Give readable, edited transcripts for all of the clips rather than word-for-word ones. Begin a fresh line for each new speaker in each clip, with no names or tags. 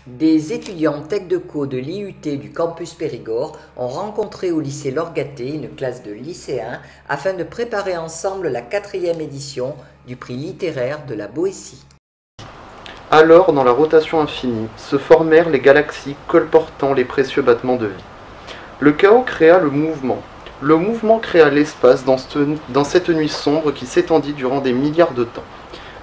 Des étudiants Tech Deco de l'IUT du campus Périgord ont rencontré au lycée Lorgaté une classe de lycéens afin de préparer ensemble la 4e édition du prix littéraire de la Boétie.
Alors, dans la rotation infinie, se formèrent les galaxies colportant les précieux battements de vie. Le chaos créa le mouvement créa l'espace dans cette nuit sombre qui s'étendit durant des milliards de temps.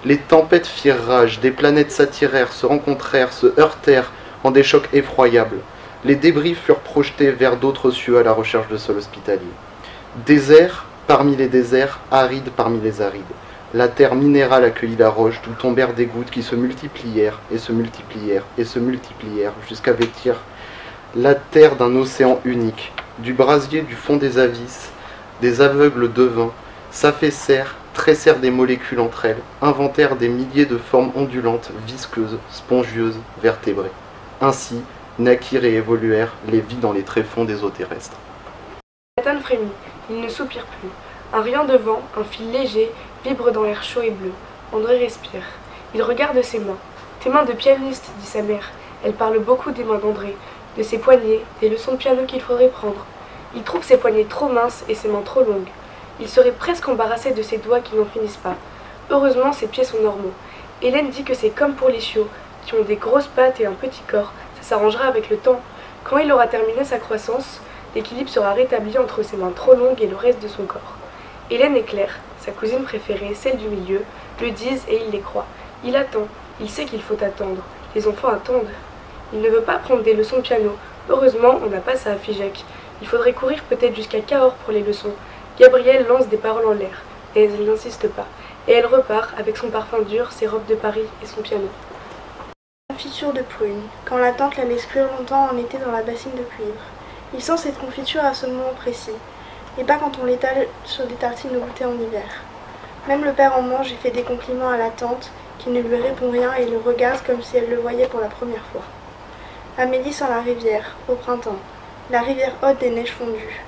Les tempêtes firent rage, des planètes s'attirèrent, se rencontrèrent, se heurtèrent en des chocs effroyables. Les débris furent projetés vers d'autres cieux à la recherche de sols hospitaliers. Désert parmi les déserts, aride parmi les arides. La terre minérale accueillit la roche, d'où tombèrent des gouttes qui se multiplièrent et se multiplièrent et se multiplièrent jusqu'à vêtir la terre d'un océan unique. Du brasier du fond des abysses, des aveugles devins s'affaissèrent, tressèrent des molécules entre elles, inventèrent des milliers de formes ondulantes, visqueuses, spongieuses, vertébrées. Ainsi naquirent et évoluèrent les vies dans les tréfonds des eaux terrestres.
Nathan frémit, il ne soupire plus. Un riant de vent, un fil léger, vibre dans l'air chaud et bleu. André respire. Il regarde ses mains. Tes mains de pianiste, dit sa mère. Elle parle beaucoup des mains d'André, de ses poignets, des leçons de piano qu'il faudrait prendre. Il trouve ses poignets trop minces et ses mains trop longues. Il serait presque embarrassé de ses doigts qui n'en finissent pas. Heureusement, ses pieds sont normaux. Hélène dit que c'est comme pour les chiots, qui ont des grosses pattes et un petit corps. Ça s'arrangera avec le temps. Quand il aura terminé sa croissance, l'équilibre sera rétabli entre ses mains trop longues et le reste de son corps. Hélène et Claire, sa cousine préférée, celle du milieu, le disent et il les croit. Il attend, il sait qu'il faut attendre. Les enfants attendent. Il ne veut pas prendre des leçons de piano. Heureusement, on n'a pas ça à Figeac. Il faudrait courir peut-être jusqu'à Cahors pour les leçons. Gabrielle lance des paroles en l'air, et elle n'insiste pas. Et elle repart avec son parfum dur, ses robes de Paris et son piano.
Confiture de prune. Quand la tante la laisse cuire longtemps en été dans la bassine de cuivre. Il sent cette confiture à ce moment précis, et pas quand on l'étale sur des tartines au goûter en hiver. Même le père en mange et fait des compliments à la tante, qui ne lui répond rien et le regarde comme si elle le voyait pour la première fois. Amélie sent la rivière, au printemps, la rivière haute des neiges fondues.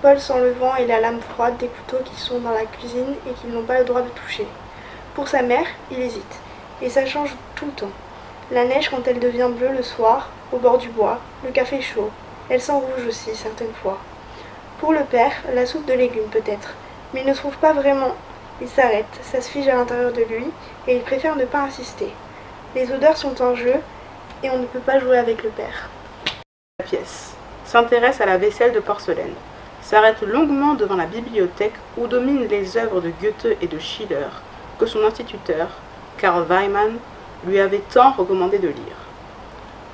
Paul sent le vent et la lame froide des couteaux qui sont dans la cuisine et qu'ils n'ont pas le droit de toucher. Pour sa mère, il hésite, et ça change tout le temps. La neige quand elle devient bleue le soir, au bord du bois, le café chaud. Elle sent rouge aussi, certaines fois. Pour le père, la soupe de légumes peut-être, mais il ne trouve pas vraiment. Il s'arrête, ça se fige à l'intérieur de lui, et il préfère ne pas insister. Les odeurs sont en jeu, et on ne peut pas jouer avec le père.
La pièce s'intéresse à la vaisselle de porcelaine, s'arrête longuement devant la bibliothèque où dominent les œuvres de Goethe et de Schiller, que son instituteur, Karl Weimann, lui avait tant recommandé de lire.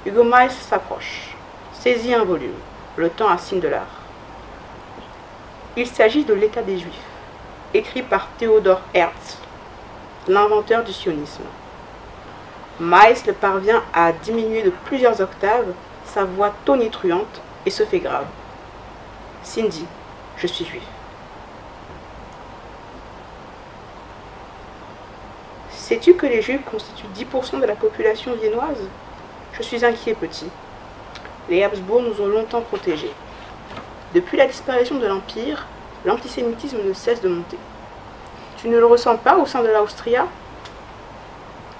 Hugo Meis s'approche, saisit un volume, le tend à Sindelar. Il s'agit de l'État des Juifs, écrit par Theodor Herzl, l'inventeur du sionisme. Meis parvient à diminuer de plusieurs octaves sa voix tonitruante et se fait grave. Cindy, je suis juif. Sais-tu que les juifs constituent 10% de la population viennoise? Je suis inquiet, petit. Les Habsbourg nous ont longtemps protégés. Depuis la disparition de l'Empire, l'antisémitisme ne cesse de monter. Tu ne le ressens pas au sein de l'Austria?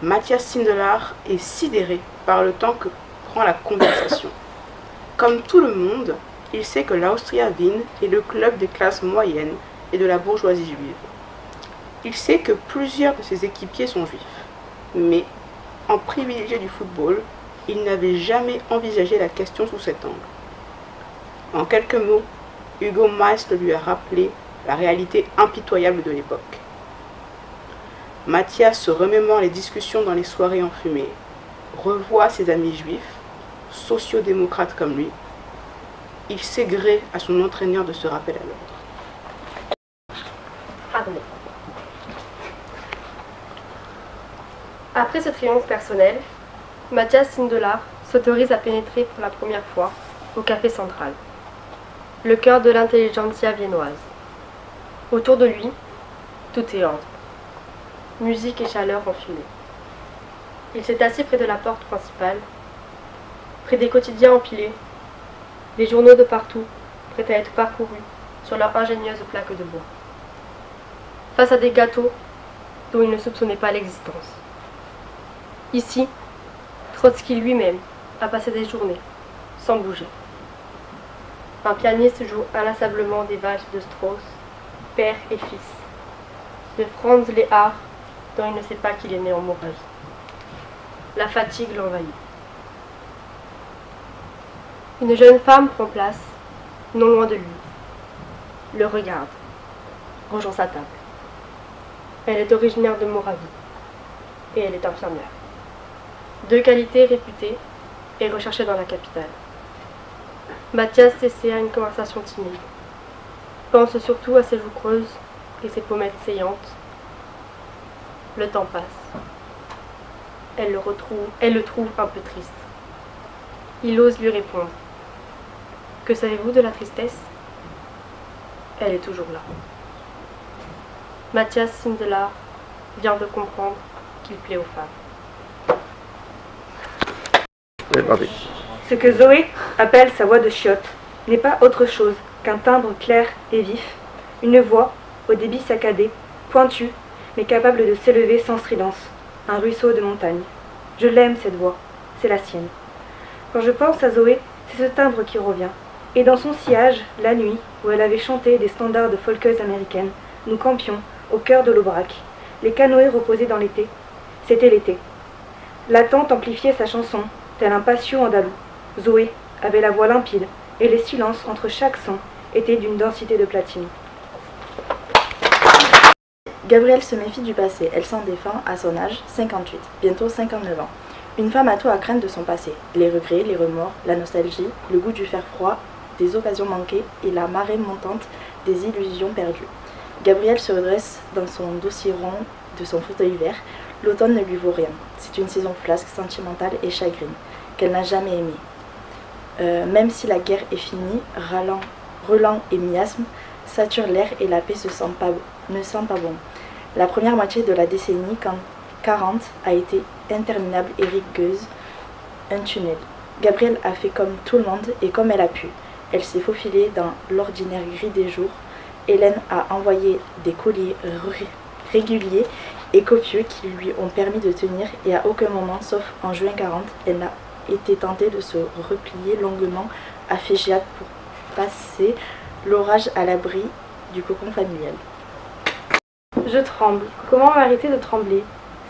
Matthias Sindelar est sidéré par le temps que prend la conversation. Comme tout le monde, il sait que l'Austria Wien est le club des classes moyennes et de la bourgeoisie juive. Il sait que plusieurs de ses équipiers sont juifs, mais en privilégié du football, il n'avait jamais envisagé la question sous cet angle. En quelques mots, Hugo Meis lui a rappelé la réalité impitoyable de l'époque. Matthias se remémore les discussions dans les soirées enfumées, revoit ses amis juifs, sociodémocrates comme lui. Il sait gré à son entraîneur de ce rappel à l'ordre.
Pardon. Après ce triomphe personnel, Matthias Sindelar s'autorise à pénétrer pour la première fois au Café Central, le cœur de l'intelligentsia viennoise. Autour de lui, tout est ordre, musique et chaleur enfumée. Il s'est assis près de la porte principale, près des quotidiens empilés, des journaux de partout, prêts à être parcourus sur leur ingénieuse plaque de bois, face à des gâteaux dont il ne soupçonnait pas l'existence. Ici, Trotsky lui-même a passé des journées sans bouger. Un pianiste joue inlassablement des valses de Strauss, père et fils, de Franz Lehár, dont il ne sait pas qu'il est né en Moravie. La fatigue l'envahit. Une jeune femme prend place, non loin de lui, le regarde, rejoint sa table. Elle est originaire de Moravie et elle est infirmière. Deux qualités réputées et recherchées dans la capitale. Mathias s'essaie à une conversation timide. Pense surtout à ses joues creuses et ses pommettes saillantes. Le temps passe. Elle le trouve un peu triste. Il ose lui répondre. Que savez-vous de la tristesse? Elle est toujours là. Mathias Sindelar vient de comprendre qu'il plaît aux femmes.
Ce que Zoé appelle sa voix de chiotte n'est pas autre chose qu'un timbre clair et vif, une voix au débit saccadé, pointue, mais capable de s'élever sans stridence, un ruisseau de montagne. Je l'aime cette voix, c'est la sienne. Quand je pense à Zoé, c'est ce timbre qui revient. Et dans son sillage, la nuit, où elle avait chanté des standards de folkeuse américaine, nous campions, au cœur de l'Aubrac. Les canoës reposaient dans l'été. C'était l'été. L'attente amplifiait sa chanson, tel un patio andalou. Zoé avait la voix limpide, et les silences entre chaque son étaient d'une densité de platine.
Gabrielle se méfie du passé, elle s'en défend à son âge, 58, bientôt 59 ans. Une femme a tout à craindre de son passé, les regrets, les remords, la nostalgie, le goût du fer froid, des occasions manquées et la marée montante des illusions perdues. Gabrielle se redresse dans son dossier rond de son fauteuil vert. L'automne ne lui vaut rien. C'est une saison flasque, sentimentale et chagrine, qu'elle n'a jamais aimée. Même si la guerre est finie, relents et miasmes saturent l'air et la paix ne sent pas bon. La première moitié de la décennie 40 a été interminable et rigueuse, un tunnel. Gabrielle a fait comme tout le monde et comme elle a pu. Elle s'est faufilée dans l'ordinaire gris des jours. Hélène a envoyé des courriers réguliers et copieux qui lui ont permis de tenir et à aucun moment, sauf en juin 40, elle n'a été tentée de se replier longuement à Figeac pour passer l'orage à l'abri du cocon familial.
Je tremble. Comment m'arrêter de trembler?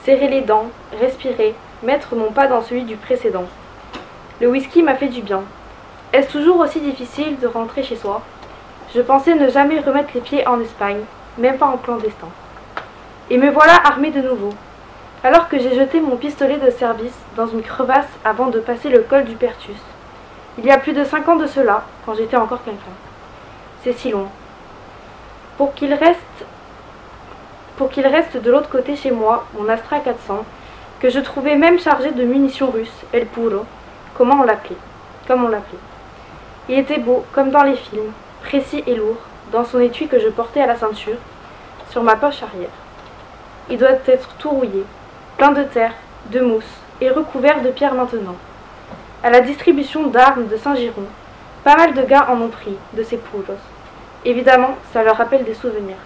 Serrer les dents, respirer, mettre mon pas dans celui du précédent. Le whisky m'a fait du bien. Est-ce toujours aussi difficile de rentrer chez soi? Je pensais ne jamais remettre les pieds en Espagne, même pas en clandestin. Et me voilà armée de nouveau. Alors que j'ai jeté mon pistolet de service dans une crevasse avant de passer le col du Pertus. Il y a plus de 5 ans de cela, quand j'étais encore quelqu'un. C'est si long. Pour qu'il reste de l'autre côté chez moi, mon Astra 400, que je trouvais même chargé de munitions russes, El Puro, comme on l'appelait. Il était beau, comme dans les films, précis et lourd, dans son étui que je portais à la ceinture, sur ma poche arrière. Il doit être tout rouillé, plein de terre, de mousse, et recouvert de pierres maintenant. À la distribution d'armes de Saint-Giron, pas mal de gars en ont pris, de ces puros. Évidemment, ça leur rappelle des souvenirs.